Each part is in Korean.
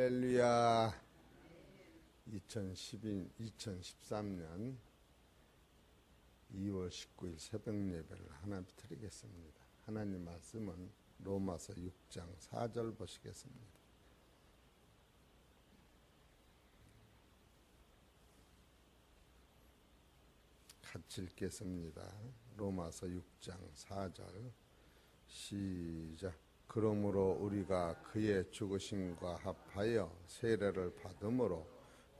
할렐루야. 2013년 2월 19일 새벽 예배를 하나님 드리겠습니다. 하나님 말씀은 로마서 6장 4절 보시겠습니다. 같이 읽겠습니다. 로마서 6장 4절 시작. 그러므로 우리가 그의 죽으심과 합하여 세례를 받음으로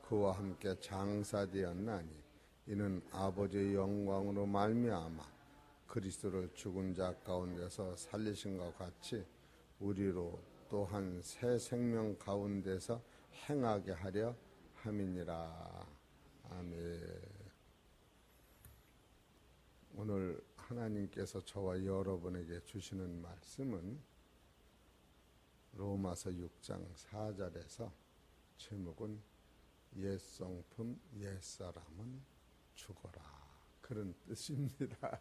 그와 함께 장사되었나니 이는 아버지의 영광으로 말미암아 그리스도를 죽은 자 가운데서 살리심과 같이 우리로 또한 새 생명 가운데서 행하게 하려 함이니라. 아멘. 오늘 하나님께서 저와 여러분에게 주시는 말씀은 로마서 6장 4절에서 제목은 옛성품 옛사람은 죽어라, 그런 뜻입니다.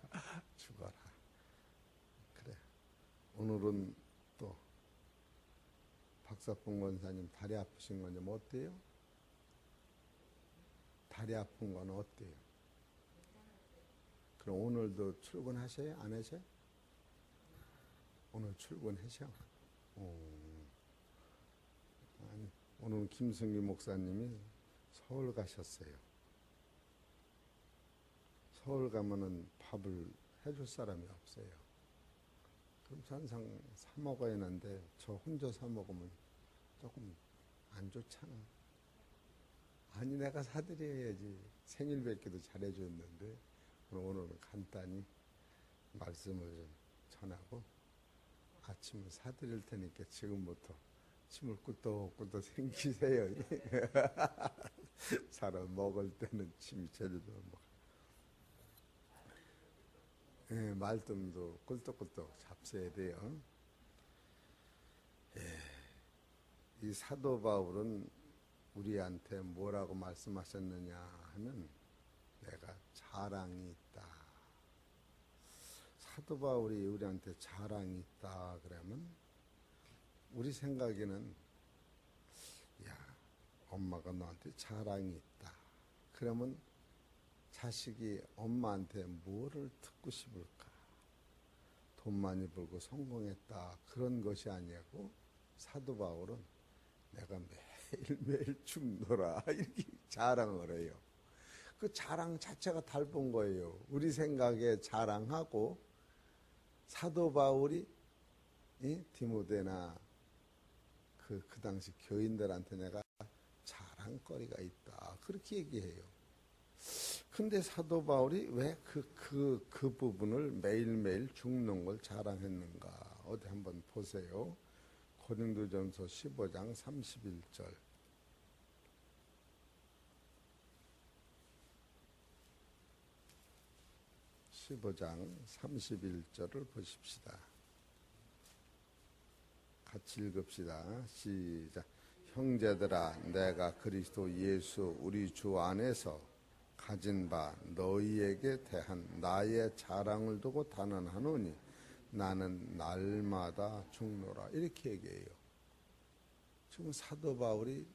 죽어라. 그래. 오늘은 또 박사풍 권사님 다리 아프신 건 좀 어때요? 다리 아픈 건 어때요? 그럼 오늘도 출근하셔요? 안 하셔요? 오늘 출근하셔? 아니, 오늘 김승기 목사님이 서울 가셨어요. 서울 가면은 밥을 해줄 사람이 없어요. 그럼 항상 사 먹어야 하는데 저 혼자 사 먹으면 조금 안 좋잖아. 아니, 내가 사드려야지. 생일 뵙기도 잘해줬는데 오늘은 간단히 말씀을 좀 전하고 아침을 사드릴 테니까 지금부터 침을 꿀떡꿀떡 생기세요. 사람 먹을 때는 침이 제대로 먹어. 말씀도 꿀떡꿀떡 잡숴야 돼요. 이 사도 바울은 우리한테 뭐라고 말씀하셨느냐 하면 내가 자랑이 있다. 사도 바울이 우리한테 자랑이 있다 그러면 우리 생각에는 야, 엄마가 너한테 자랑이 있다. 그러면 자식이 엄마한테 뭐를 듣고 싶을까? 돈 많이 벌고 성공했다. 그런 것이 아니고 사도 바울은 내가 매일매일 죽노라 이렇게 자랑을 해요. 그 자랑 자체가 달본 거예요. 우리 생각에 자랑하고 사도 바울이 디모데나 그 당시 교인들한테 내가 자랑거리가 있다. 그렇게 얘기해요. 근데 사도 바울이 왜 그 부분을 매일매일 죽는 걸 자랑했는가? 어디 한번 보세요. 고린도전서 15장 31절. 15장 31절을 보십시다. 같이 읽읍시다. 시작. 형제들아, 내가 그리스도 예수 우리 주 안에서 가진 바 너희에게 대한 나의 자랑을 두고 단언하노니 나는 날마다 죽노라. 이렇게 얘기해요. 지금 사도 바울이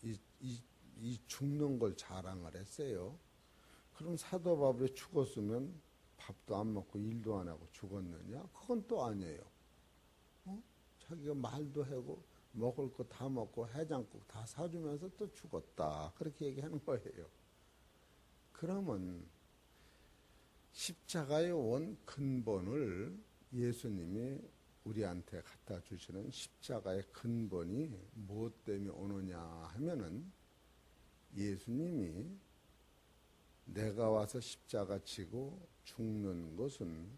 이 죽는 걸 자랑을 했어요. 그럼 사도 바울이 죽었으면 밥도 안 먹고 일도 안 하고 죽었느냐? 그건 또 아니에요. 자기가 말도 하고 먹을 거 다 먹고 해장국 다 사주면서 또 죽었다. 그렇게 얘기하는 거예요. 그러면 십자가의 원 근본을 예수님이 우리한테 갖다 주시는 십자가의 근본이 무엇 때문에 오느냐 하면은 예수님이 내가 와서 십자가 지고 죽는 것은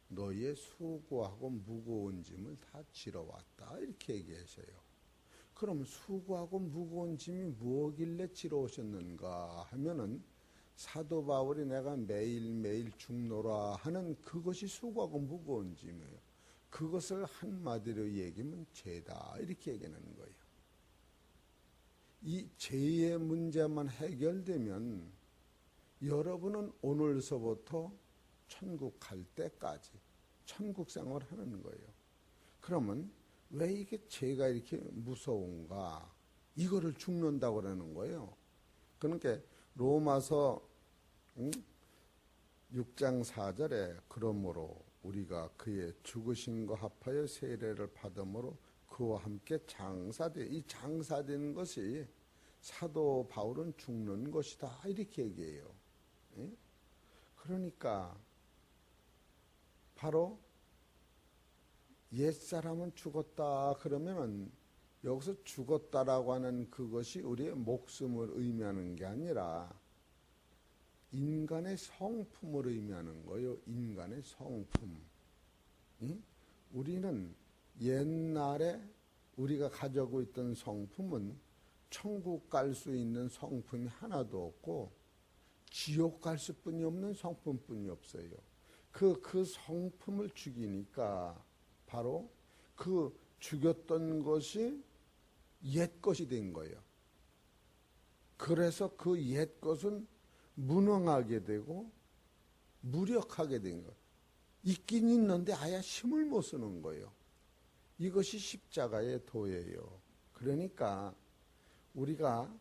너희의 수고하고 무거운 짐을 다 지러 왔다. 이렇게 얘기하셔요. 그럼 수고하고 무거운 짐이 무엇길래 지러 오셨는가 하면은 사도 바울이 내가 매일매일 죽노라 하는 그것이 수고하고 무거운 짐이에요. 그것을 한마디로 얘기하면 죄다. 이렇게 얘기하는 거예요. 이 죄의 문제만 해결되면 여러분은 오늘서부터 천국 갈 때까지 천국 생활을 하는 거예요. 그러면 왜 이게 죄가 이렇게 무서운가? 이거를 죽는다고 그러는 거예요. 그러니까 로마서 6장 4절에 그러므로 우리가 그의 죽으심과 합하여 세례를 받음으로 그와 함께 장사되, 이 장사되는 것이 사도 바울은 죽는 것이다 이렇게 얘기해요. 그러니까 바로 옛사람은 죽었다 그러면은 여기서 죽었다라고 하는 그것이 우리의 목숨을 의미하는 게 아니라 인간의 성품을 의미하는 거예요. 인간의 성품. 우리는 옛날에 우리가 가지고 있던 성품은 천국 갈 수 있는 성품이 하나도 없고 지옥 갈 수뿐이 없는 성품뿐이 없어요. 그 성품을 죽이니까 바로 그 죽였던 것이 옛 것이 된 거예요. 그래서 그 옛 것은 무능하게 되고 무력하게 된 거예요. 있긴 있는데 아예 힘을 못 쓰는 거예요. 이것이 십자가의 도예요. 그러니까 우리가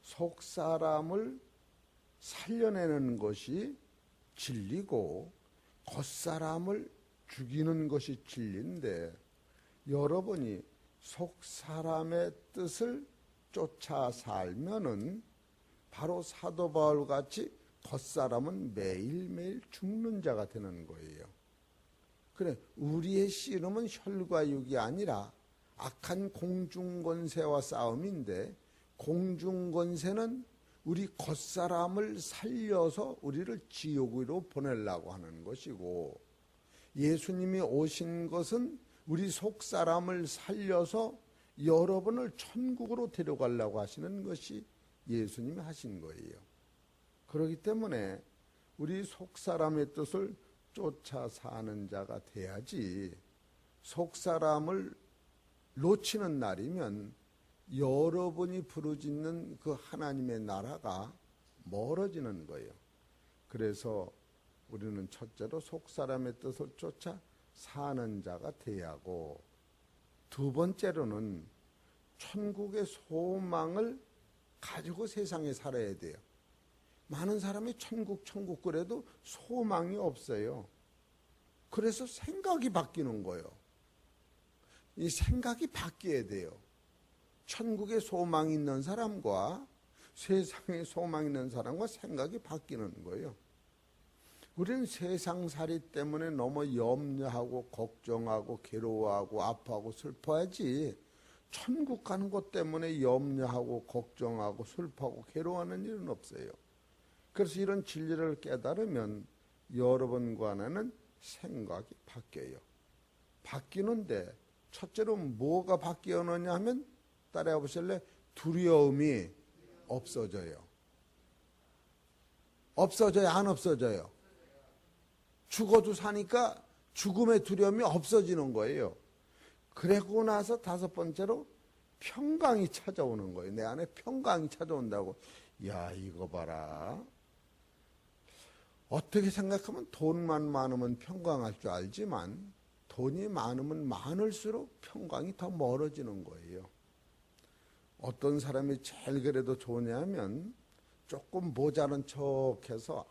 속 사람을 살려내는 것이 진리고 겉사람을 죽이는 것이 진리인데, 여러분이 속 사람의 뜻을 쫓아 살면은 바로 사도 바울 같이 겉사람은 매일매일 죽는 자가 되는 거예요. 그래, 우리의 씨름은 혈과 육이 아니라 악한 공중권세와 싸움인데, 공중권세는 우리 겉사람을 살려서 우리를 지옥으로 보내려고 하는 것이고, 예수님이 오신 것은 우리 속사람을 살려서 여러분을 천국으로 데려가려고 하시는 것이 예수님이 하신 거예요. 그렇기 때문에 우리 속사람의 뜻을 쫓아 사는 자가 돼야지, 속사람을 놓치는 날이면 여러분이 부르짖는 그 하나님의 나라가 멀어지는 거예요. 그래서 우리는 첫째로 속사람의 뜻을 쫓아 사는 자가 돼야 하고, 두 번째로는 천국의 소망을 가지고 세상에 살아야 돼요. 많은 사람이 천국 그래도 소망이 없어요. 그래서 생각이 바뀌는 거예요. 이 생각이 바뀌어야 돼요. 천국에 소망이 있는 사람과 세상에 소망이 있는 사람과 생각이 바뀌는 거예요. 우리는 세상살이 때문에 너무 염려하고 걱정하고 괴로워하고 아파하고 슬퍼하지, 천국 가는 것 때문에 염려하고 걱정하고 슬퍼하고 괴로워하는 일은 없어요. 그래서 이런 진리를 깨달으면 여러분과 나는 생각이 바뀌어요. 바뀌는데 첫째로 뭐가 바뀌었느냐 하면, 따라해 보실래? 두려움이 없어져요. 없어져요? 안 없어져요? 죽어도 사니까 죽음의 두려움이 없어지는 거예요. 그러고 나서 다섯 번째로 평강이 찾아오는 거예요. 내 안에 평강이 찾아온다고. 야, 이거 봐라. 어떻게 생각하면 돈만 많으면 평강할 줄 알지만 돈이 많으면 많을수록 평강이 더 멀어지는 거예요. 어떤 사람이 제일 그래도 좋냐면 조금 모자란 척해서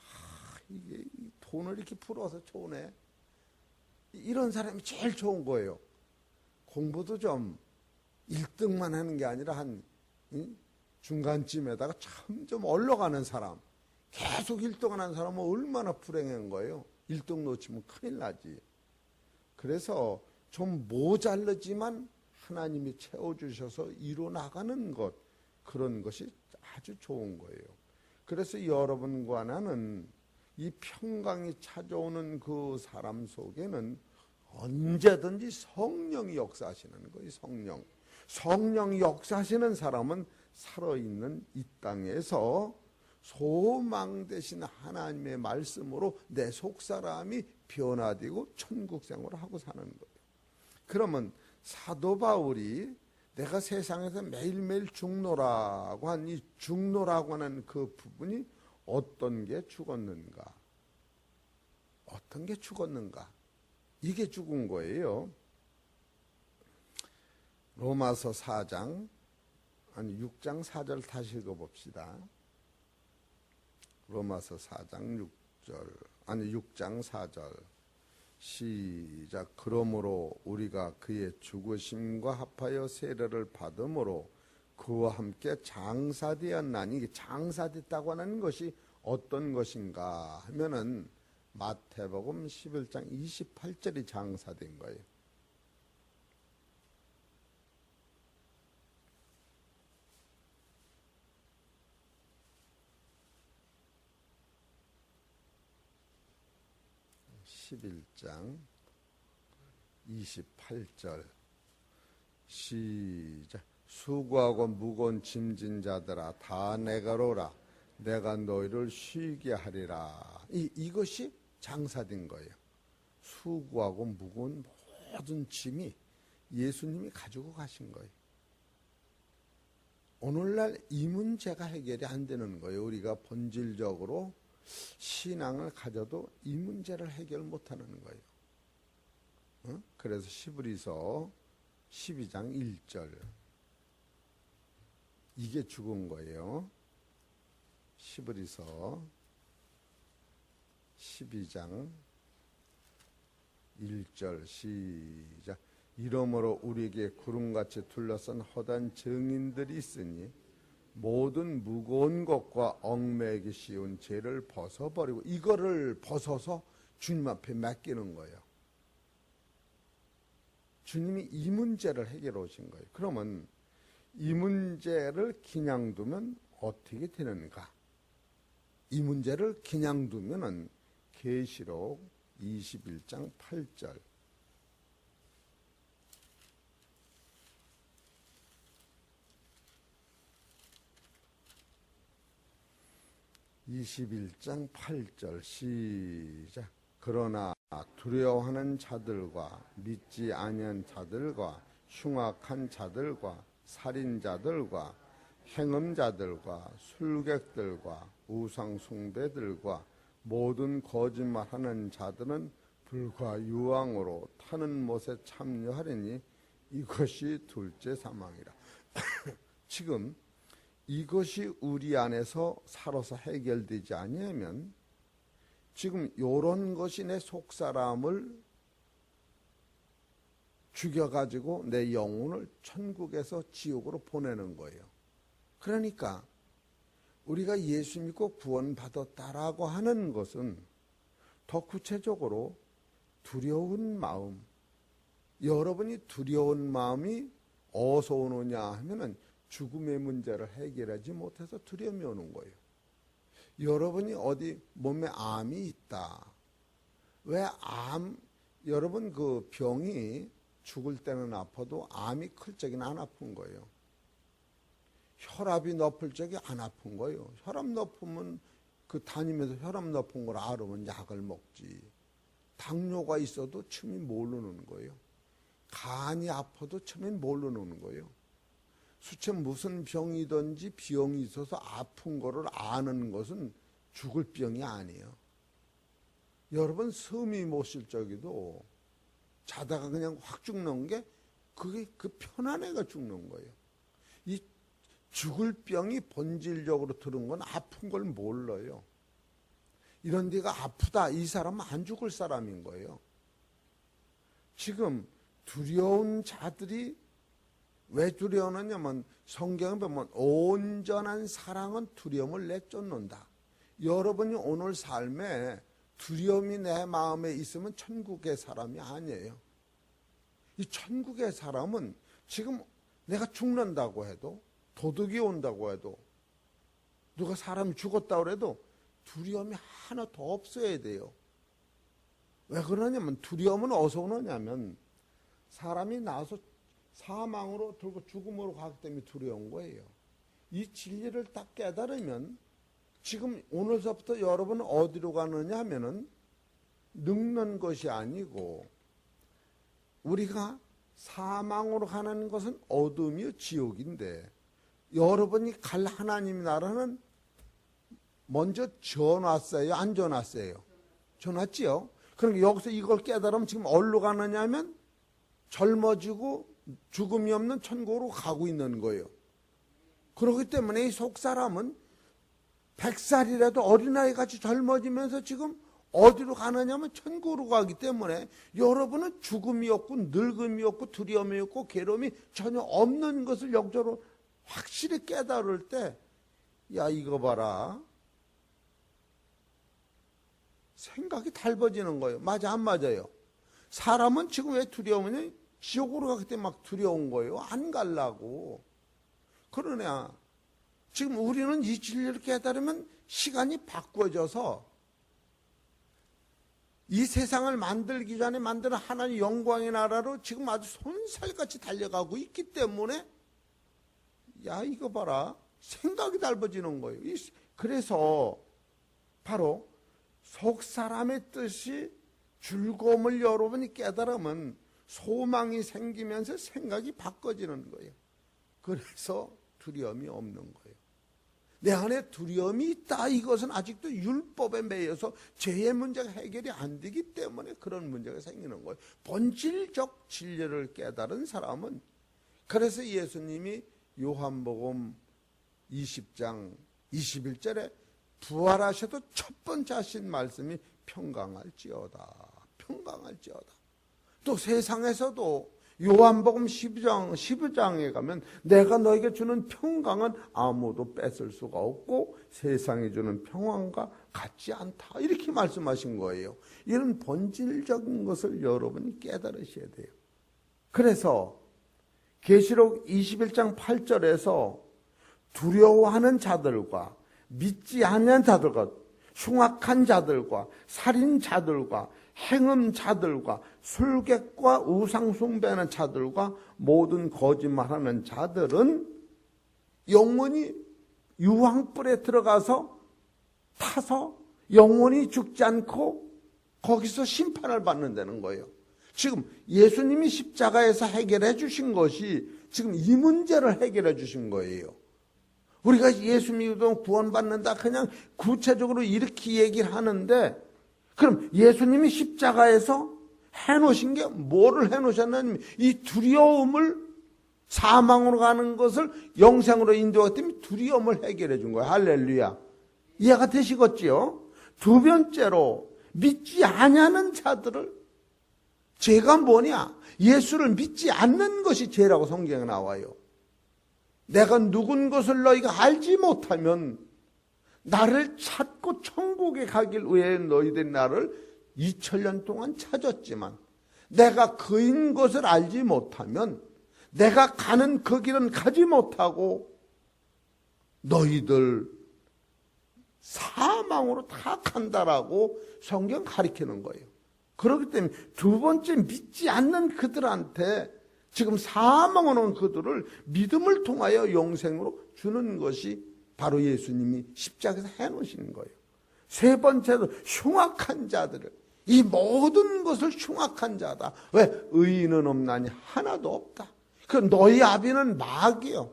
이게 돈을 이렇게 풀어서 좋네, 이런 사람이 제일 좋은 거예요. 공부도 좀 1등만 하는 게 아니라 한 중간쯤에다가 참 좀 올라가는 사람, 계속 1등 하는 사람은 얼마나 불행한 거예요. 1등 놓치면 큰일 나지. 그래서 좀 모자르지만 하나님이 채워주셔서 이뤄나가는 것, 그런 것이 아주 좋은 거예요. 그래서 여러분과 나는 이 평강이 찾아오는 그 사람 속에는 언제든지 성령이 역사하시는 거예요. 성령이 역사하시는 사람은 살아있는 이 땅에서 소망 되신 하나님의 말씀으로 내 속사람이 변화되고 천국 생활을 하고 사는 거예요. 그러면 사도 바울이 내가 세상에서 매일매일 죽노라고 한 이 죽노라고 하는 그 부분이 어떤 게 죽었는가? 어떤 게 죽었는가? 이게 죽은 거예요. 로마서 4장 6장 4절 다시 읽어봅시다. 로마서 4장 6장 4절 시작. 그러므로 우리가 그의 죽으심과 합하여 세례를 받음으로 그와 함께 장사되었나니, 이게 장사됐다고 하는 것이 어떤 것인가 하면은 마태복음 11장 28절이 장사된 거예요. (11장) 28절 시작. 수고하고 무거운 짐진 자들아 다 내게로 오라. 내가 너희를 쉬게 하리라. 이것이 장사된 거예요. 수고하고 무거운 모든 짐이 예수님이 가지고 가신 거예요. 오늘날 이 문제가 해결이 안 되는 거예요. 우리가 본질적으로 신앙을 가져도 이 문제를 해결 못하는 거예요. 그래서 히브리서 12장 1절 이게 죽은 거예요. 히브리서 12장 1절 시작. 이러므로 우리에게 구름같이 둘러싼 허다한 증인들이 있으니 모든 무거운 것과 얽매이기 쉬운 죄를 벗어버리고, 이거를 벗어서 주님 앞에 맡기는 거예요. 주님이 이 문제를 해결해 오신 거예요. 그러면 이 문제를 그냥 두면 어떻게 되는가? 이 문제를 그냥 두면은 계시록 21장 8절 21장 8절 시작. 그러나 두려워하는 자들과 믿지 아니한 자들과 흉악한 자들과 살인자들과 행음자들과 술객들과 우상숭배들과 모든 거짓말하는 자들은 불과 유황으로 타는 못에 참여하리니 이것이 둘째 사망이라. 지금 이것이 우리 안에서 살아서 해결되지 아니하면 지금 요런 것이 내 속사람을 죽여가지고 내 영혼을 천국에서 지옥으로 보내는 거예요. 그러니까 우리가 예수 믿고 구원받았다라고 하는 것은 더 구체적으로 두려운 마음, 여러분이 두려운 마음이 어디서 오느냐 하면은 죽음의 문제를 해결하지 못해서 두려움이 오는 거예요. 여러분이 어디 몸에 암이 있다. 왜 여러분 그 병이 죽을 때는 아파도 암이 클 적에는 안 아픈 거예요. 혈압이 높을 적에 안 아픈 거예요. 혈압 높으면 그 다니면서 혈압 높은 걸 알으면 약을 먹지. 당뇨가 있어도 처음에 모르는 거예요. 간이 아파도 처음에 모르는 거예요. 수체 무슨 병이든지 병이 있어서 아픈 거를 아는 것은 죽을 병이 아니에요. 여러분 숨이 못 쉴 적에도 자다가 그냥 확 죽는 게 그게 그 편한 애가 죽는 거예요. 이 죽을 병이 본질적으로 들은 건 아픈 걸 몰라요. 이런 데가 아프다, 이 사람은 안 죽을 사람인 거예요. 지금 두려운 자들이 왜 두려워하냐면 성경에 보면 온전한 사랑은 두려움을 내쫓는다. 여러분이 오늘 삶에 두려움이 내 마음에 있으면 천국의 사람이 아니에요. 이 천국의 사람은 지금 내가 죽는다고 해도, 도둑이 온다고 해도, 누가 사람이 죽었다고 해도 두려움이 하나 더 없어야 돼요. 왜 그러냐면 두려움은 어디서 오느냐면 사람이 나와서 사망으로 들고 죽음으로 가기 때문에 두려운 거예요. 이 진리를 딱 깨달으면 지금 오늘서부터 여러분은 어디로 가느냐 하면은 늙는 것이 아니고 우리가 사망으로 가는 것은 어둠이요 지옥인데 여러분이 갈 하나님 나라는 먼저 전왔어요? 안 전왔어요? 전왔지요? 그러니까 여기서 이걸 깨달으면 지금 어디로 가느냐 하면 젊어지고 죽음이 없는 천국으로 가고 있는 거예요. 그렇기 때문에 이 속사람은 100살이라도 어린아이같이 젊어지면서 지금 어디로 가느냐면 천국으로 가기 때문에 여러분은 죽음이 없고 늙음이 없고 두려움이 없고 괴로움이 전혀 없는 것을 영적으로 확실히 깨달을 때, 야, 이거 봐라, 생각이 달라지는 거예요. 맞아, 안 맞아요? 사람은 지금 왜 두려우냐? 지옥으로 가기 때문에 막 두려운 거예요. 안 갈라고. 그러냐, 지금 우리는 이 진리를 깨달으면 시간이 바꿔져서 이 세상을 만들기 전에 만드는 하나님 영광의 나라로 지금 아주 손살같이 달려가고 있기 때문에, 야, 이거 봐라, 생각이 달라지는 거예요. 그래서 바로 속사람의 뜻이 즐거움을 여러분이 깨달으면 소망이 생기면서 생각이 바꿔지는 거예요. 그래서 두려움이 없는 거예요. 내 안에 두려움이 있다, 이것은 아직도 율법에 매여서 죄의 문제가 해결이 안 되기 때문에 그런 문제가 생기는 거예요. 본질적 진리를 깨달은 사람은, 그래서 예수님이 요한복음 20장 21절에 부활하셔도 첫 번째 하신 말씀이 평강할지어다, 평강할지어다. 또 세상에서도 요한복음 12장에 가면 내가 너에게 주는 평강은 아무도 뺏을 수가 없고 세상에 주는 평안과 같지 않다, 이렇게 말씀하신 거예요. 이런 본질적인 것을 여러분이 깨달으셔야 돼요. 그래서 계시록 21장 8절에서 두려워하는 자들과 믿지 않는 자들과 흉악한 자들과 살인자들과 행음자들과 술객과 우상숭배하는 자들과 모든 거짓말하는 자들은 영원히 유황불에 들어가서 타서 영원히 죽지 않고 거기서 심판을 받는다는 거예요. 지금 예수님이 십자가에서 해결해 주신 것이 지금 이 문제를 해결해 주신 거예요. 우리가 예수 믿으면 구원받는다, 그냥 구체적으로 이렇게 얘기를 하는데, 그럼 예수님이 십자가에서 해놓으신 게 뭐를 해놓으셨냐면 이 두려움을, 사망으로 가는 것을 영생으로 인도하기 때문에 두려움을 해결해 준 거예요. 할렐루야. 이해가 되시겠지요? 두 번째로 믿지 아니하는 자들을, 죄가 뭐냐? 예수를 믿지 않는 것이 죄라고 성경에 나와요. 내가 누군 것을 너희가 알지 못하면 나를 찾고 천국에 가길 위해 너희들이 나를 2000년 동안 찾았지만 내가 그인 것을 알지 못하면 내가 가는 그 길은 가지 못하고 너희들 사망으로 다 간다라고 성경 가리키는 거예요. 그렇기 때문에 두 번째, 믿지 않는 그들한테 지금 사망으로 온 그들을 믿음을 통하여 영생으로 주는 것이 바로 예수님이 십자가에서 해놓으시는 거예요. 세 번째로 흉악한 자들을, 이 모든 것을 흉악한 자다. 왜? 의인은 없나니 하나도 없다. 그 너희 아비는 마귀요.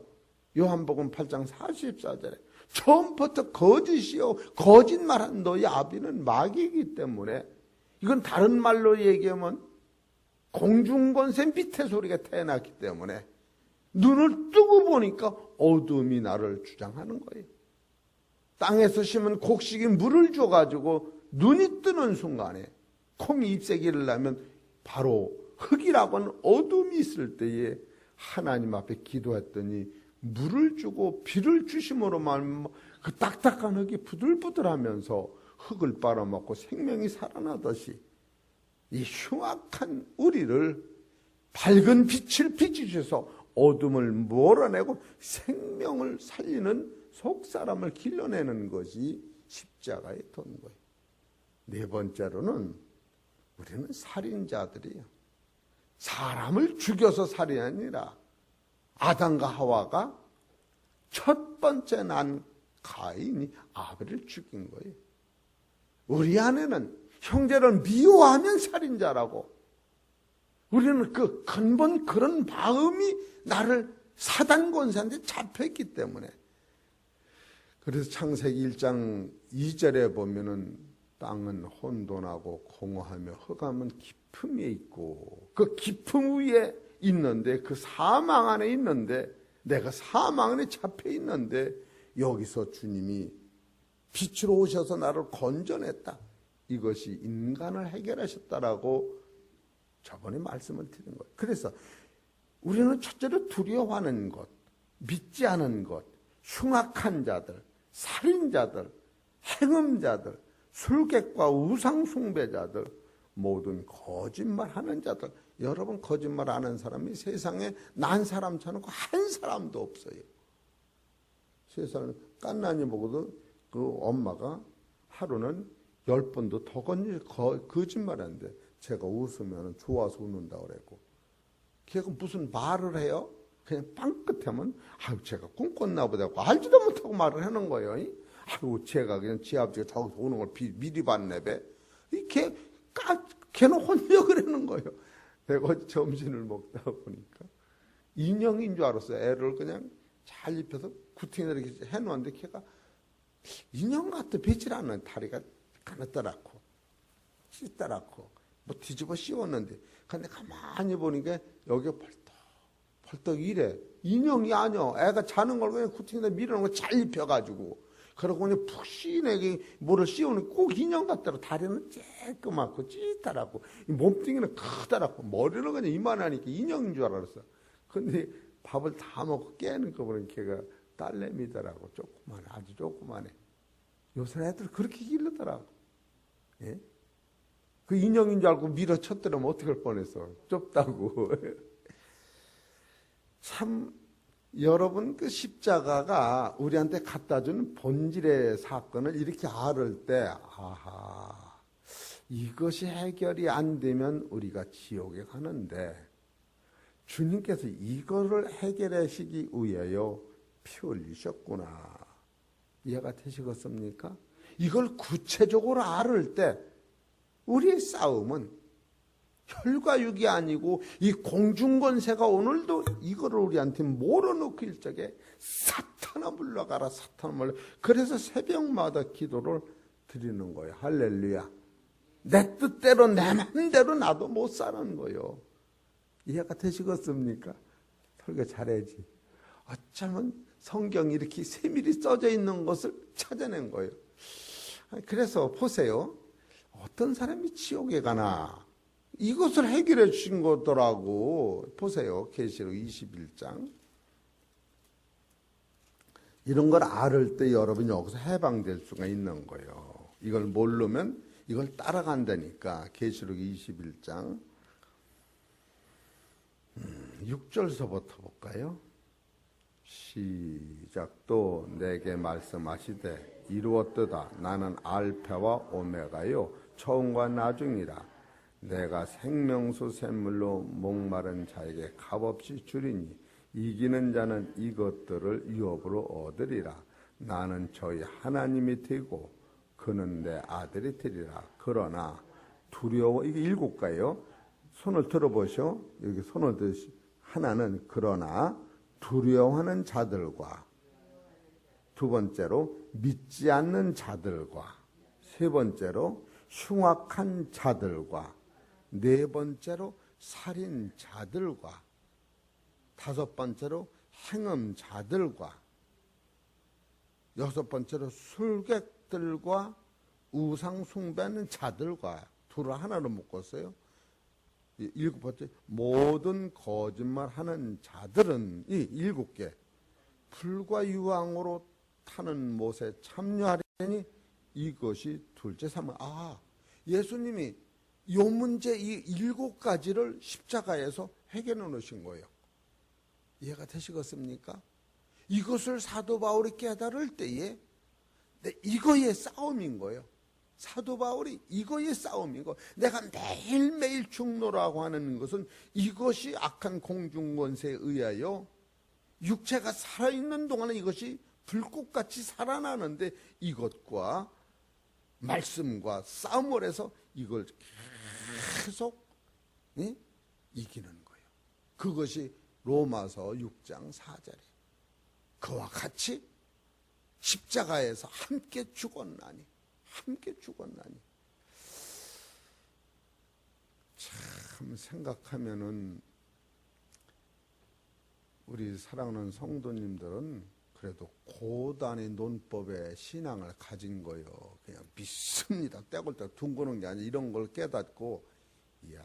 요한복음 8장 44절에 처음부터 거짓이요 거짓말한 너희 아비는 마귀이기 때문에, 이건 다른 말로 얘기하면 공중권세 밑에 소리가 태어났기 때문에 눈을 뜨고 보니까 어둠이 나를 주장하는 거예요. 땅에서 심은 곡식이 물을 줘가지고 눈이 뜨는 순간에 콩이 잎새기를 나면 바로 흙이라고 하는 어둠이 있을 때에 하나님 앞에 기도했더니 물을 주고 비를 주심으로만 그 딱딱한 흙이 부들부들하면서 흙을 빨아먹고 생명이 살아나듯이 이 흉악한 우리를 밝은 빛을 비추셔서 어둠을 몰아내고 생명을 살리는 속사람을 길러내는 것이 십자가의 도인 거예요. 네 번째로는 우리는 살인자들이에요. 사람을 죽여서 살인이 아니라 아담과 하와가 첫 번째 난 가인이 아벨을 죽인 거예요. 우리 안에는 형제를 미워하면 살인자라고, 우리는 그 근본 그런 마음이 나를 사단 권세한테 잡혀있기 때문에. 그래서 창세기 1장 2절에 보면은 땅은 혼돈하고 공허하며 흑암은 깊음 위에 있고, 그 깊음 위에 있는데, 그 사망 안에 있는데 내가 사망 안에 잡혀 있는데 여기서 주님이 빛으로 오셔서 나를 건져냈다. 이것이 인간을 해결하셨다라고 저번에 말씀을 드린 거예요. 그래서 우리는 첫째로 두려워하는 것, 믿지 않은 것, 흉악한 자들, 살인자들, 행음자들, 술객과 우상숭배자들, 모든 거짓말하는 자들. 여러분, 거짓말하는 사람이 세상에 난 사람처럼 한 사람도 없어요. 세상에 깐난이 먹어도 그 엄마가 하루는 10번도 더 거짓말하는데 제가 웃으면 좋아서 웃는다고 그랬고, 걔가 무슨 말을 해요? 그냥 빵끝하면 아유 제가 꿈꿨나 보다 하고 알지도 못하고 말을 하는 거예요. 아유 제가 그냥 지 아버지가 저기서 오는 걸 미리 봤네 배. 걔는 혼력을 하는 거예요. 내가 점심을 먹다 보니까 인형인 줄 알았어요. 애를 그냥 잘 입혀서 구팅을 이렇게 해놓았는데 걔가 인형 같아 보이질 않는, 다리가 가느다랗고 찢다랗고 뭐 뒤집어 씌웠는데, 근데 가만히 보니까 여기가 벌떡 이래. 인형이 아니야. 애가 자는 걸 그냥 구팅에다 밀어놓은 거 잘 입혀가지고, 그러고 그냥 푹신하게 뭐를 씌우는 꼭 인형 같더라. 다리는 쬐끄맣고 찢다랗고 몸뚱이는 크다랗고 머리는 그냥 이만하니까 인형인 줄 알았어. 근데 밥을 다 먹고 깨는 거 보니 걔가 딸내미더라고. 조그만해, 아주 조그만해. 요새 애들 그렇게 기르더라고. 예? 그 인형인 줄 알고 밀어쳤더라면 어떡할 뻔했어. 좁다고. 참 여러분, 그 십자가가 우리한테 갖다 주는 본질의 사건을 이렇게 알을 때, 아하, 이것이 해결이 안 되면 우리가 지옥에 가는데 주님께서 이거를 해결하시기 위하여 피 흘리셨구나. 이해가 되시겠습니까? 이걸 구체적으로 알을 때 우리의 싸움은 혈과 육이 아니고 이 공중권세가 오늘도 이거를 우리한테 몰아놓고 일적에 사탄아 물러가라, 사탄아 물러가라. 그래서 새벽마다 기도를 드리는 거예요. 할렐루야. 내 뜻대로 내 맘대로 나도 못 사는 거예요. 이해가 되시겠습니까? 설교 잘해야지. 어쩌면 성경이 이렇게 세밀히 써져 있는 것을 찾아낸 거예요. 그래서 보세요. 어떤 사람이 지옥에 가나 이것을 해결해 주신 거더라고. 보세요. 계시록 21장. 이런 걸 알을 때 여러분이 여기서 해방될 수가 있는 거예요. 이걸 모르면 이걸 따라간다니까. 계시록 21장 6절서부터 볼까요? 시작. 또 내게 말씀하시되 이루었도다. 나는 알파와 오메가요 처음과 나중이라. 내가 생명수 샘물로 목마른 자에게 값없이 주리니 이기는 자는 이것들을 유업으로 얻으리라. 나는 저희 하나님이 되고 그는 내 아들이 되리라. 그러나 두려워, 이게 7가요. 손을 들어보시오. 여기 손을 드시. 하나는 그러나 두려워하는 자들과, 두 번째로 믿지 않는 자들과, 세 번째로 흉악한 자들과, 네 번째로 살인자들과, 다섯 번째로 행음자들과, 여섯 번째로 술객들과 우상 숭배하는 자들과, 둘을 하나로 묶었어요. 일곱 번째, 모든 거짓말하는 자들은 이 7개. 불과 유황으로 타는 못에 참여하려니 이것이 둘째 삼은. 아, 예수님이 이 문제 이 7가지를 십자가에서 해결해 놓으신 거예요. 이해가 되시겠습니까? 이것을 사도 바울이 깨달을 때에 이거의 싸움인 거예요. 사도 바울이 이거의 싸움이고, 내가 매일매일 죽노라고 하는 것은 이것이 악한 공중권세에 의하여 육체가 살아있는 동안에 이것이 불꽃같이 살아나는데, 이것과 말씀과 싸움을 해서 이걸 계속 이기는 거예요. 그것이 로마서 6장 4절이에요. 그와 같이 십자가에서 함께 죽었나니, 함께 죽었나니. 참 생각하면은 우리 사랑하는 성도님들은 그래도 고단의 논법의 신앙을 가진 거요. 그냥 믿습니다. 떼굴떼굴 둥그는 게 아니라 이런 걸 깨닫고, 이야,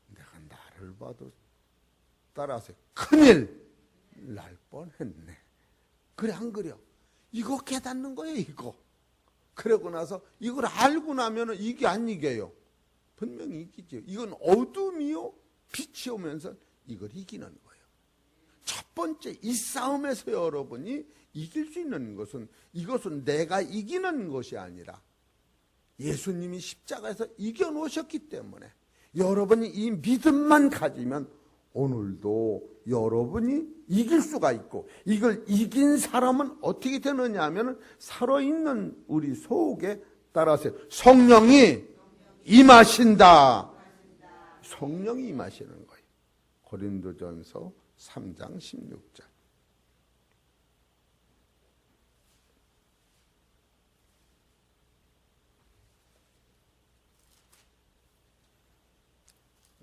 내가 나를 봐도 따라서 큰일 날 뻔했네. 그래 안 그려? 이거 깨닫는 거예요. 이거. 그러고 나서 이걸 알고 나면은 이게 안 이겨요. 분명히 이기죠. 이건 어둠이요 빛이 오면서 이걸 이기는 거예요. 첫 번째 이 싸움에서 여러분이 이길 수 있는 것은, 이것은 내가 이기는 것이 아니라 예수님이 십자가에서 이겨놓으셨기 때문에 여러분이 이 믿음만 가지면 오늘도 여러분이 이길 수가 있고, 이걸 이긴 사람은 어떻게 되느냐 하면 살아있는 우리 속에 따라서 성령이 임하신다. 성령이 임하시는 거예요. 고린도전서 3장 16절.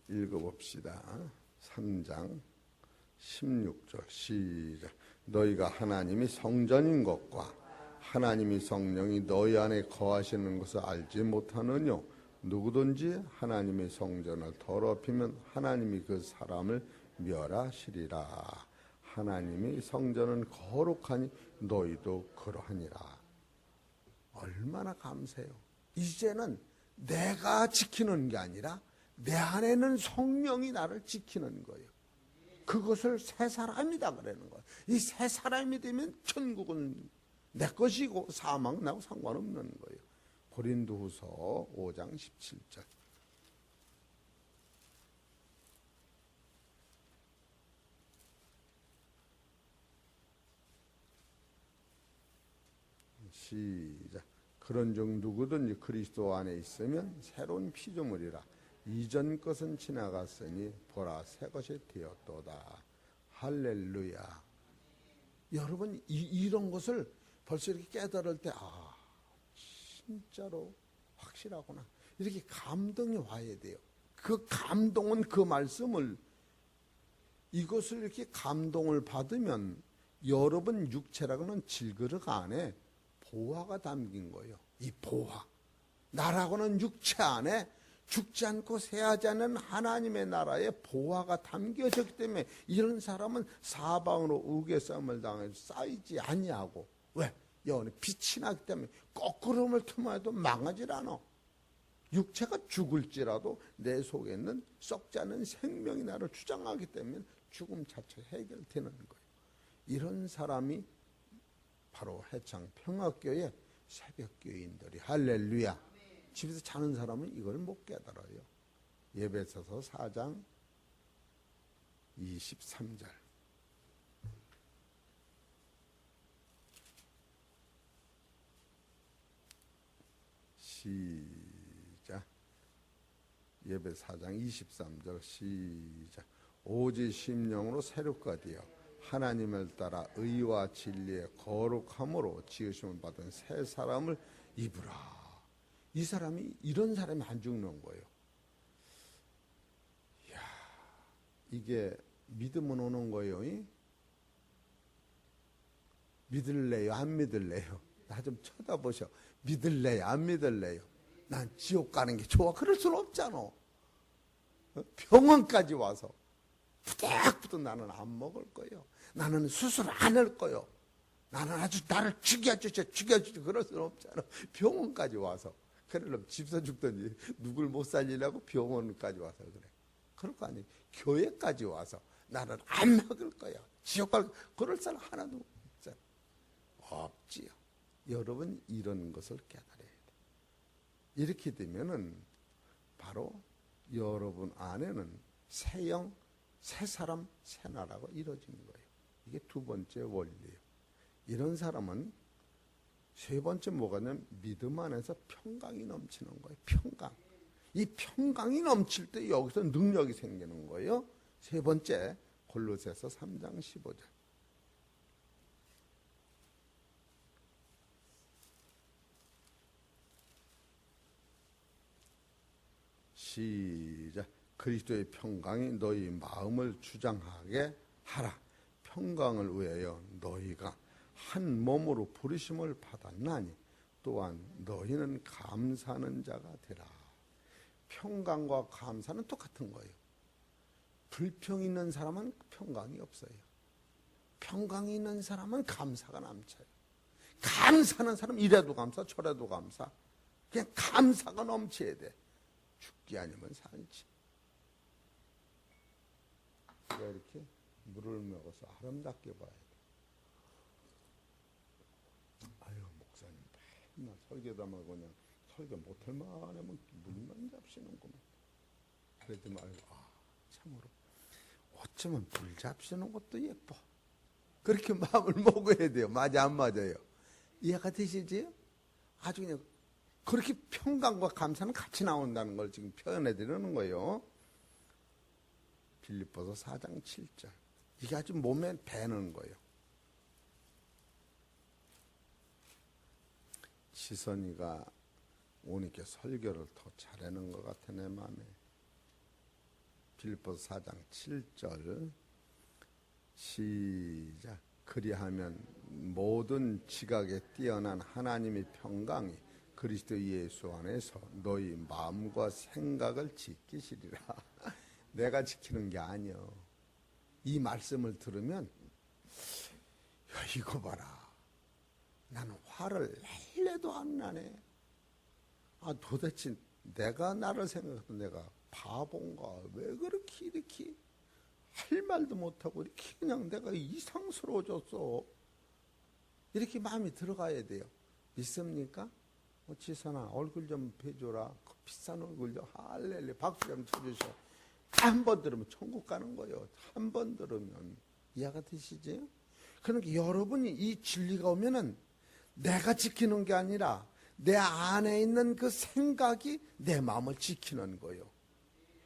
읽어봅시다. 3장 16절 시작. 너희가 하나님이 성전인 것과 하나님이 성령이 너희 안에 거하시는 것을 알지 못하느냐? 누구든지 하나님의 성전을 더럽히면 하나님이 그 사람을 멸하시리라. 하나님의 성전은 거룩하니 너희도 그러하니라. 얼마나 감사해요. 이제는 내가 지키는 게 아니라 내 안에는 성령이 나를 지키는 거예요. 그것을 새 사람이다 그러는 거예요. 이 새 사람이 되면 천국은 내 것이고 사망 나하고 상관없는 거예요. 고린도후서 5장 17절. 시작. 그런즉 누구든지 그리스도 안에 있으면 새로운 피조물이라. 이전 것은 지나갔으니 보라 새 것이 되었도다. 할렐루야. 여러분 이런 것을 벌써 이렇게 깨달을 때 진짜로 확실하구나. 이렇게 감동이 와야 돼요. 그 감동은 그 말씀을, 이것을 이렇게 감동을 받으면 여러분 육체라고는 질그릇 안에 보화가 담긴 거예요. 이 보화. 나라고는 육체 안에 죽지 않고 쇠하지 않는 하나님의 나라의 보화가 담겨졌기 때문에 이런 사람은 사방으로 우겨싸움을 당해서 쌓이지 아니하고, 왜? 여호와의 빛이 나기 때문에 거꾸름을 틈어도 망하지 않아. 육체가 죽을지라도 내 속에 있는 썩지 않은 생명이 나를 주장하기 때문에 죽음 자체 해결되는 거예요. 이런 사람이 바로 해창 평화교회 새벽교인들이, 할렐루야. 집에서 자는 사람은 이걸 못 깨달아요. 예배서서 4장 23절. 시작. 예배 4장 23절 시작. 오직 심령으로 새롭게 되어 하나님을 따라 의와 진리의 거룩함으로 지으심을 받은 새 사람을 입으라. 이 사람이, 이런 사람이 안 죽는 거예요. 이야, 이게 믿음은 오는 거예요. 믿을래요? 안 믿을래요? 나 좀 쳐다보셔. 믿을래요? 안 믿을래요? 난 지옥 가는 게 좋아. 그럴 수는 없잖아. 병원까지 와서 부득부득 나는 안 먹을 거예요. 나는 수술 안 할 거예요. 나는 아주 나를 죽여주셔. 그럴 수는 없잖아. 병원까지 와서. 그러려면 집사 죽든지 누굴 못 살리려고 병원까지 와서 그래. 그럴 거 아니에요. 교회까지 와서 나는 안 먹을 거야. 지옥 갈, 그럴 사람 하나도 없잖아. 없지요. 여러분 이런 것을 깨달아야 돼. 이렇게 되면은 바로 여러분 안에는 새 영, 새 사람, 새 나라가 이루어지는 거예요. 이게 두 번째 원리예요. 이런 사람은 세 번째 뭐가냐면 믿음 안에서 평강이 넘치는 거예요. 평강. 이 평강이 넘칠 때 여기서 능력이 생기는 거예요. 세 번째 골로새서 3장 15절. 시작. 그리스도의 평강이 너희 마음을 주장하게 하라. 평강을 위하여 너희가 한 몸으로 부르심을 받았나니 또한 너희는 감사하는 자가 되라. 평강과 감사는 똑같은 거예요. 불평 있는 사람은 평강이 없어요. 평강이 있는 사람은 감사가 넘쳐요. 감사하는 사람 이래도 감사 저래도 감사. 그냥 감사가 넘쳐야 돼. 죽기 아니면 살지. 우리가 이렇게 물을 먹어서 아름답게 봐야 돼. 아유 목사님 맨날 설교담하고 그냥 설교 못할 만하면 물만 잡시는구만. 그러지 말고 참으로 어쩌면 물 잡시는 것도 예뻐. 그렇게 마음을 먹어야 돼요. 맞아 안 맞아요? 이해가 되시지요? 아주 그냥 그렇게 평강과 감사는 같이 나온다는 걸 지금 표현해 드리는 거예요. 빌립보서 4장 7절. 이게 아주 몸에 배는 거예요. 시선이가 오니까 설교를 더 잘하는 것 같아 내 마음에. 빌립보서 4장 7절 시작. 그리하면 모든 지각에 뛰어난 하나님의 평강이 그리스도 예수 안에서 너희 마음과 생각을 지키시리라. 내가 지키는 게 아니요. 이 말씀을 들으면 야, 이거 봐라. 나는 화를 낼래도 안 나네. 도대체 내가 나를 생각해도 내가 바본가? 왜 그렇게 이렇게 할 말도 못하고 이렇게 그냥 내가 이상스러워졌어. 이렇게 마음이 들어가야 돼요. 믿습니까? 지선아 얼굴 좀 펴줘라. 그 비싼 얼굴 좀 할렐루야 박수 좀 쳐주셔. 한 번 들으면 천국 가는 거예요. 한 번 들으면. 이해가 되시지? 그러니까 여러분이 이 진리가 오면은 내가 지키는 게 아니라 내 안에 있는 그 생각이 내 마음을 지키는 거예요.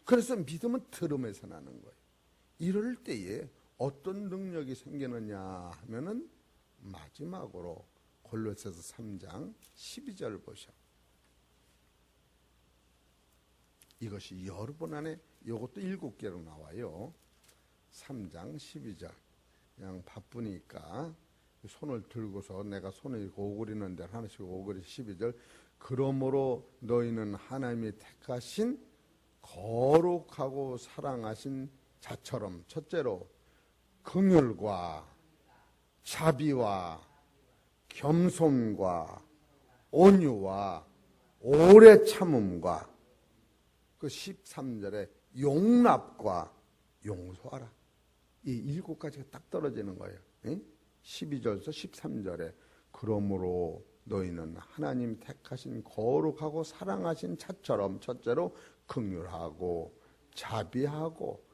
그래서 믿음은 들음에서 나는 거예요. 이럴 때에 어떤 능력이 생기느냐 하면은 마지막으로 골로새서 3장 12절 보셔. 이것이 여러분 안에 이것도 7개로 나와요. 3장 12절. 그냥 바쁘니까 손을 들고서 내가 손을 이렇게 오그리는 대로 하나씩 오그리 12절. 그러므로 너희는 하나님이 택하신 거룩하고 사랑하신 자처럼 첫째로 긍휼과 자비와 겸손과 온유와 오래 참음과 그 13절에 용납과 용서하라. 이 7가지가 딱 떨어지는 거예요. 12절에서 13절에 그러므로 너희는 하나님 택하신 거룩하고 사랑하신 자처럼 첫째로 긍휼하고 자비하고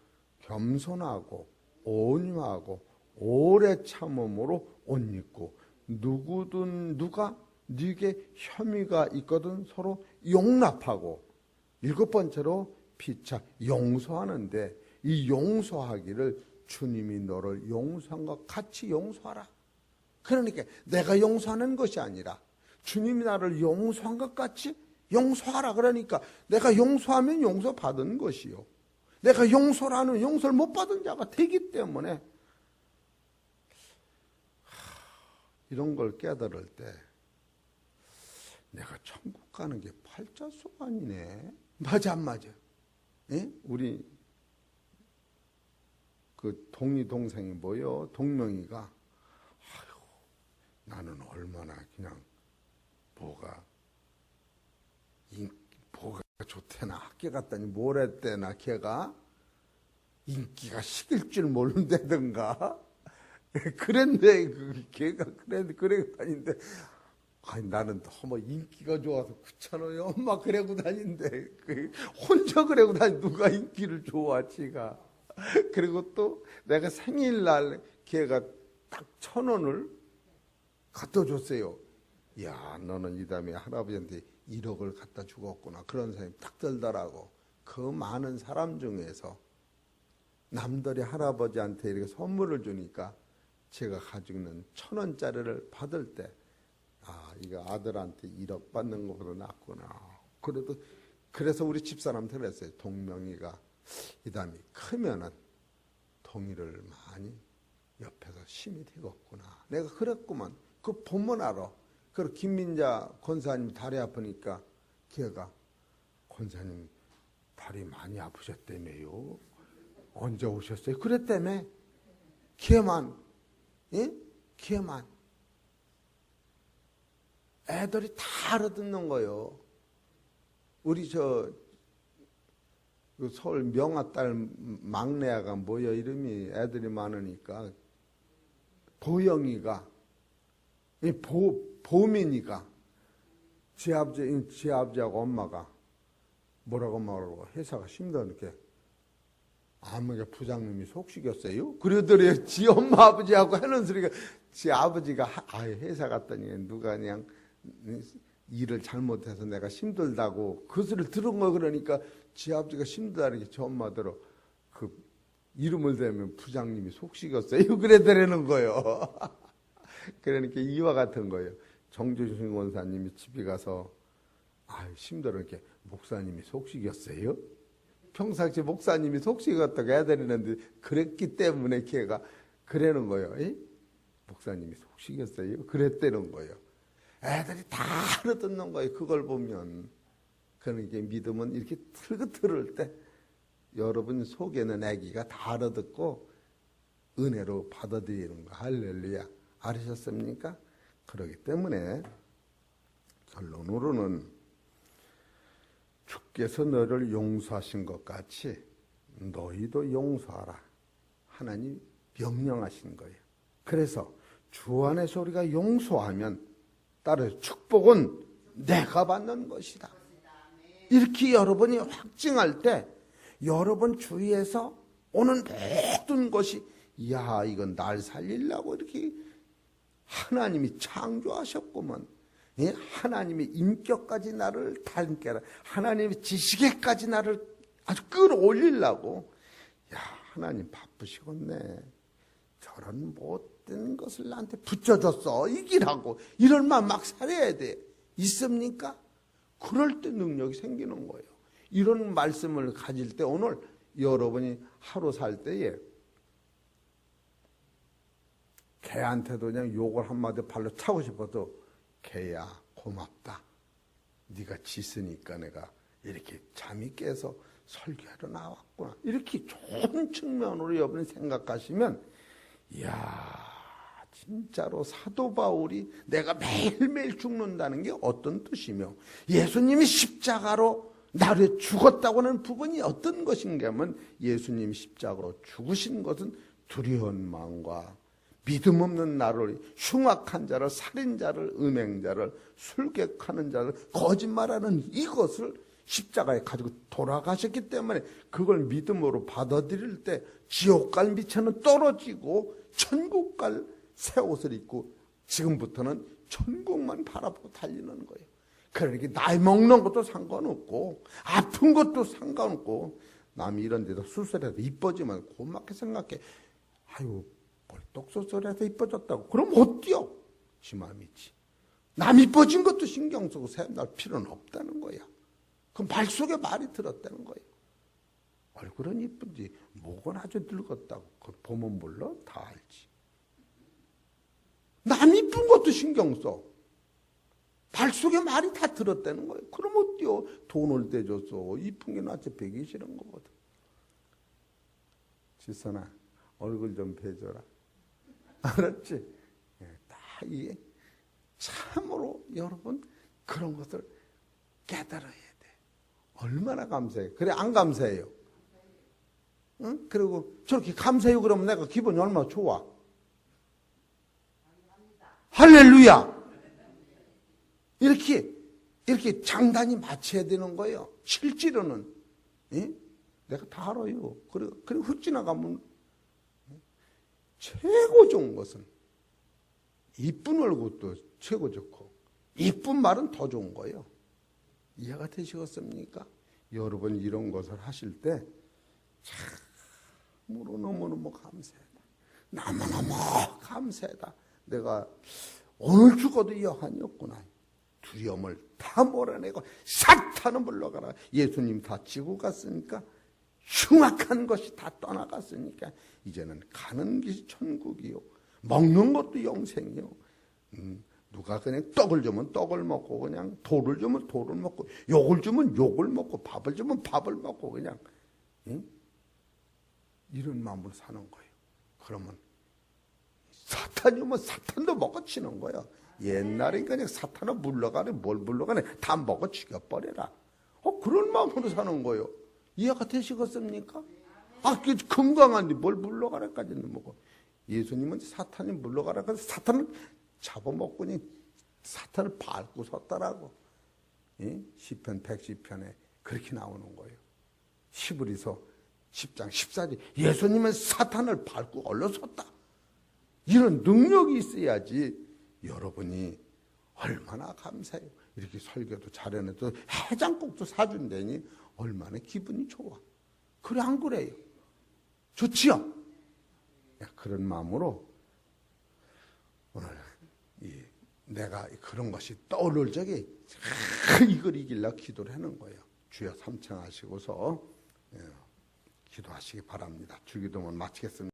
겸손하고 온유하고 오래 참음으로 옷 입고 누구든 누가 네게 혐의가 있거든 서로 용납하고 7번째로 피차 용서하는데 이 용서하기를 주님이 너를 용서한 것 같이 용서하라. 그러니까 내가 용서하는 것이 아니라 주님이 나를 용서한 것 같이 용서하라. 그러니까 내가 용서하면 용서받은 것이요. 내가 용서를 하면 용서를 못 받은 자가 되기 때문에 이런 걸 깨달을 때 내가 천국 가는 게 팔자소관이네. 맞아 안 맞아? 예? 우리 그 동이 동생이 뭐요? 동명이가 아유 나는 얼마나 그냥 뭐가 좋대나 학교 갔더니 뭘 했대나 걔가 인기가 식일 줄 모른다든가 그랬는데 걔가 그래 다니는데 아니 나는 너무 인기가 좋아서 그렇잖아요 엄마 그러고 다니는데 혼자 그러고 다니 누가 인기를 좋아 지가. 그리고 또 내가 생일날 걔가 딱 1,000원을 갖다 줬어요. 야 너는 이 다음에 할아버지한테 1억을 갖다 주겠구나 그런 생각이 딱 들더라고. 그 많은 사람 중에서 남들이 할아버지한테 이렇게 선물을 주니까 제가 가지고 있는 1,000원짜리를 받을 때 이거 아들한테 1억 받는 것보다 낫구나. 그래서 우리 집사람한테 그랬어요. 동명이가 이 다음에 크면은 동의를 많이 옆에서 심히 되겠구나. 내가 그랬구만. 그 보면 알아. 그리고 김민자 권사님 다리 아프니까 걔가 권사님 다리 많이 아프셨다며요. 언제 오셨어요? 그랬다며. 걔만, 예? 걔만. 애들이 다 알아듣는 거예요. 우리 그 서울 명아딸 막내아가 뭐야 이름이 애들이 많으니까 보영이가 보민이가 지 아버지하고 엄마가 뭐라고 회사가 힘드니까 아무게 부장님이 속식였어요. 그러더래요. 지 엄마 아버지하고 하는 소리가 지 아버지가 회사 갔더니 누가 그냥 일을 잘못해서 내가 힘들다고 그 소리를 들은 거. 그러니까 지 아버지가 힘들다는 게 저 엄마대로 그 이름을 대면 부장님이 속식였어요. 그래더라는 거예요. 그러니까 이와 같은 거예요. 정주신 원사님이 집에 가서 힘들어 이렇게 목사님이 속식였어요. 평상시 목사님이 속식였다고 해드리는데 그랬기 때문에 걔가 그러는 거예요. 에이? 목사님이 속식였어요. 그랬다는 거예요. 애들이 다 알아듣는 거예요. 그걸 보면. 그러니까 믿음은 이렇게 틀을 때 여러분 속에는 아기가 다 알아듣고 은혜로 받아들이는 거. 할렐루야. 알으셨습니까? 그렇기 때문에 결론으로는 주께서 너를 용서하신 것 같이 너희도 용서하라. 하나님 명령하신 거예요. 그래서 주 안에서 우리가 용서하면 따라서 축복은 내가 받는 것이다. 이렇게 여러분이 확증할 때 여러분 주위에서 오는 모든 것이 야 이건 날 살리려고 이렇게 하나님이 창조하셨구먼. 예? 하나님의 인격까지 나를 닮게 하라. 하나님의 지식에까지 나를 아주 끌어올리려고. 야 하나님 바쁘시겠네. 저런 못된 것을 나한테 붙여줬어. 이기라고. 이런 마음 막 살아야 돼. 있습니까? 그럴 때 능력이 생기는 거예요. 이런 말씀을 가질 때 오늘 여러분이 하루 살 때에 개한테도 그냥 욕을 한마디 발로 차고 싶어도 개야 고맙다. 네가 짖으니까 내가 이렇게 잠이 깨서 설교하러 나왔구나. 이렇게 좋은 측면으로 여러분이 생각하시면 이야 진짜로 사도 바울이 내가 매일매일 죽는다는 게 어떤 뜻이며 예수님이 십자가로 나를 죽었다고 하는 부분이 어떤 것인가 하면 예수님이 십자가로 죽으신 것은 두려운 마음과 믿음 없는 나를 흉악한 자를 살인자를 음행자를 술객하는 자를 거짓말하는 이것을 십자가에 가지고 돌아가셨기 때문에 그걸 믿음으로 받아들일 때 지옥 갈 미천은 떨어지고 천국 갈 새 옷을 입고 지금부터는 천국만 바라보고 달리는 거예요. 그러니까 나이 먹는 것도 상관없고 아픈 것도 상관없고 남이 이런 데서 수술해서 이뻐지면 고맙게 생각해. 아유 벌떡수술해서 이뻐졌다고 그럼 못 뛰어. 지 마음이지. 남 이뻐진 것도 신경 쓰고 샘날 필요는 없다는 거야. 그럼 말 속에 말이 들었다는 거예요. 얼굴은 이쁜지 목은 아주 늙었다고 그걸 보면 몰라 다 알지. 남 이쁜 것도 신경 써. 발 속에 말이 다 들었다는 거예요. 그럼 어때요? 돈을 떼줘서 이쁜 게 낫지 배기 싫은 거거든. 지선아 얼굴 좀 배줘라. 알았지? 다 이게 참으로 여러분 그런 것을 깨달아야 돼. 얼마나 감사해. 그래 안 감사해요? 응? 그리고 저렇게 감사해요 그러면 내가 기분이 얼마나 좋아. 할렐루야. 이렇게 장단이 맞춰야 되는 거예요. 실제로는. 예? 내가 다 알아요. 그리고 흙 지나가면 최고 좋은 것은 이쁜 얼굴도 최고 좋고 이쁜 말은 더 좋은 거예요. 이해가 되시겠습니까? 여러분 이런 것을 하실 때 참으로 너무너무 감사하다. 너무너무 감사하다. 내가 오늘 죽어도 여한이 없구나. 두려움을 다 몰아내고 사탄은 물러가라. 예수님 다 지고 갔으니까 흉악한 것이 다 떠나갔으니까 이제는 가는 것이 천국이요, 먹는 것도 영생이요. 누가 그냥 떡을 주면 떡을 먹고, 그냥 돌을 주면 돌을 먹고, 욕을 주면 욕을 먹고, 밥을 주면 밥을 먹고, 그냥 이런 마음으로 사는 거예요. 그러면 사탄이 오면 사탄도 먹어 치는 거야. 옛날에 그냥 사탄은 물러가네, 뭘 물러가네, 다 먹어 죽여버려라. 그런 마음으로 사는 거예요. 이해가 되시겠습니까? 건강한데 뭘 물러가라까지는 먹어. 예수님은 사탄이 물러가라까지 사탄을 잡아먹고 그냥 사탄을 밟고 섰다라고. 시편 110편에 그렇게 나오는 거예요. 히브리서 10장 14절, 예수님은 사탄을 밟고 올라섰다. 이런 능력이 있어야지 여러분이 얼마나 감사해요. 이렇게 설교도 잘해내도 해장국도 사준다니 얼마나 기분이 좋아. 그래 안 그래요? 좋지요? 그런 마음으로 오늘 내가 그런 것이 떠오를 적에 이걸 이기려고 기도를 하는 거예요. 주여 삼창하시고서 기도하시기 바랍니다. 주기도문 마치겠습니다.